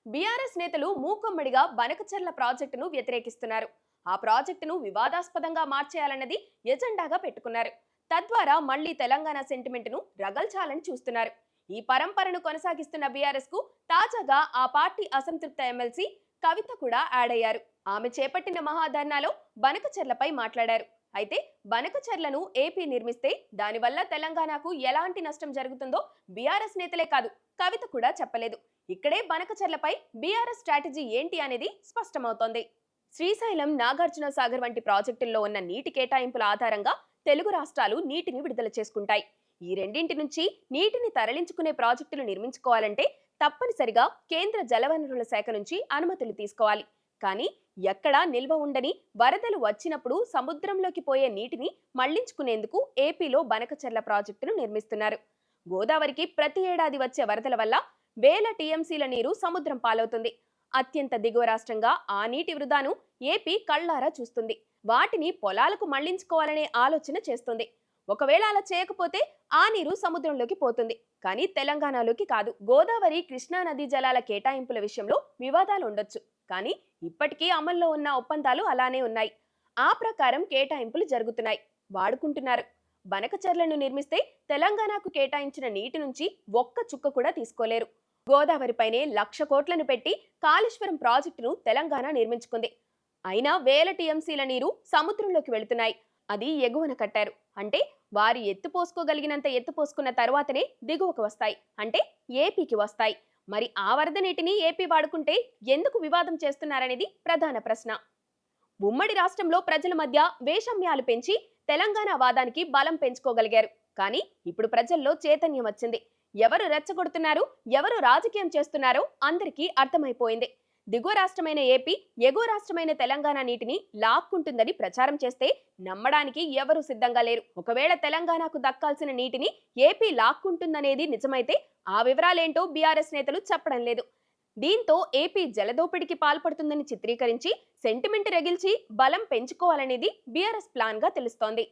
BRS నేతలు మూకుమ్మడిగా బనకచెర్ల ప్రాజెక్టును వ్యతిరేకిస్తున్నారు. ఆ ప్రాజెక్టును వివాదాస్పదంగా మార్చేయాలన్నది ఎజెండాగా పెట్టుకున్నారు. తద్వారా మళ్లీ తెలంగాణ సెంటిమెంట్ను రగల్చాలని చూస్తున్నారు. ఈ పరంపరను కొనసాగిస్తున్న బీఆర్ఎస్ కు తాజాగా ఆ పార్టీ అసంతృప్త ఎమ్మెల్సీ కవిత కూడా యాడ్ అయ్యారు. ఆమె చేపట్టిన మహాధర్నాలో బనకచెర్లపై మాట్లాడారు. అయితే బనకచెర్లను ఏపీ నిర్మిస్తే దానివల్ల తెలంగాణకు ఎలాంటి నష్టం జరుగుతుందో బీఆర్ఎస్ నేతలే కాదు, కవిత కూడా చెప్పలేదు. ఇక్కడే బనకచెర్లపై బీఆర్ఎస్ స్ట్రాటజీ ఏంటి అనేది స్పష్టమవుతోంది. శ్రీశైలం, నాగార్జున సాగర్ వంటి ప్రాజెక్టుల్లో ఉన్న నీటి కేటాయింపుల ఆధారంగా తెలుగు రాష్ట్రాలు నీటిని విడుదల చేసుకుంటాయి. ఈ రెండింటి నుంచి నీటిని తరలించుకునే ప్రాజెక్టులు నిర్మించుకోవాలంటే తప్పనిసరిగా కేంద్ర జలవనరుల శాఖ నుంచి అనుమతులు తీసుకోవాలి. కానీ ఎక్కడా నిల్వ ఉండని వరదలు వచ్చినప్పుడు సముద్రంలోకి పోయే నీటిని మళ్లించుకునేందుకు ఏపీలో బనకచెర్ల ప్రాజెక్టును నిర్మిస్తున్నారు. గోదావరికి ప్రతి ఏడాది వచ్చే వరదల వల్ల వేల టీఎంసీల నీరు సముద్రం పాలవుతుంది. అత్యంత దిగువ రాష్ట్రంగా ఆ నీటి వృధాను ఏపీ కళ్లారా చూస్తుంది. వాటిని పొలాలకు మళ్లించుకోవాలనే ఆలోచన చేస్తుంది. ఒకవేళ అలా చేయకపోతే ఆ నీరు సముద్రంలోకి పోతుంది, కానీ తెలంగాణలోకి కాదు. గోదావరి, కృష్ణా నదీ జలాల కేటాయింపుల విషయంలో వివాదాలు ఉండొచ్చు, కానీ ఇప్పటికీ అమల్లో ఉన్న ఒప్పందాలు అలానే ఉన్నాయి. ఆ ప్రకారం కేటాయింపులు జరుగుతున్నాయి, వాడుకుంటున్నారు. బనకచెర్లను నిర్మిస్తే తెలంగాణకు కేటాయించిన నీటి నుంచి ఒక్క చుక్క కూడా తీసుకోలేరు. గోదావరిపైనే 1,00,000 కోట్లను పెట్టి కాళేశ్వరం ప్రాజెక్టును తెలంగాణ నిర్మించుకుంది. అయినా వేల టీఎంసీల నీరు సముద్రంలోకి వెళుతున్నాయి. అది ఎగువన కట్టారు అంటే వారి ఎత్తు పోసుకోగలిగినంత ఎత్తు పోసుకున్న తర్వాతనే దిగువకు వస్తాయి, అంటే ఏపీకి వస్తాయి. మరి ఆ వరద నీటిని ఏపీ వాడుకుంటే ఎందుకు వివాదం చేస్తున్నారనేది ప్రధాన ప్రశ్న. ఉమ్మడి రాష్ట్రంలో ప్రజల మధ్య వేషమ్యాలు పెంచి తెలంగాణ వాదానికి బలం పెంచుకోగలిగారు. కానీ ఇప్పుడు ప్రజల్లో చైతన్యం వచ్చింది. ఎవరు రెచ్చగొడుతున్నారు, ఎవరు రాజకీయం చేస్తున్నారో అందరికీ అర్థమైపోయింది. దిగువ రాష్ట్రమైన ఏపీ ఎగువ రాష్ట్రమైన తెలంగాణ నీటిని లాక్కుంటుందని ప్రచారం చేస్తే నమ్మడానికి ఎవరూ సిద్ధంగా లేరు. ఒకవేళ తెలంగాణకు దక్కాల్సిన నీటిని ఏపీ లాక్కుంటుందనేది నిజమైతే ఆ వివరాలేంటో బీఆర్ఎస్ నేతలు చెప్పడం లేదు. దీంతో ఏపీ జలదోపిడికి పాల్పడుతుందని చిత్రీకరించి సెంటిమెంట్ రగిల్చి బలం పెంచుకోవాలనేది బీఆర్ఎస్ ప్లాన్ గా తెలుస్తోంది.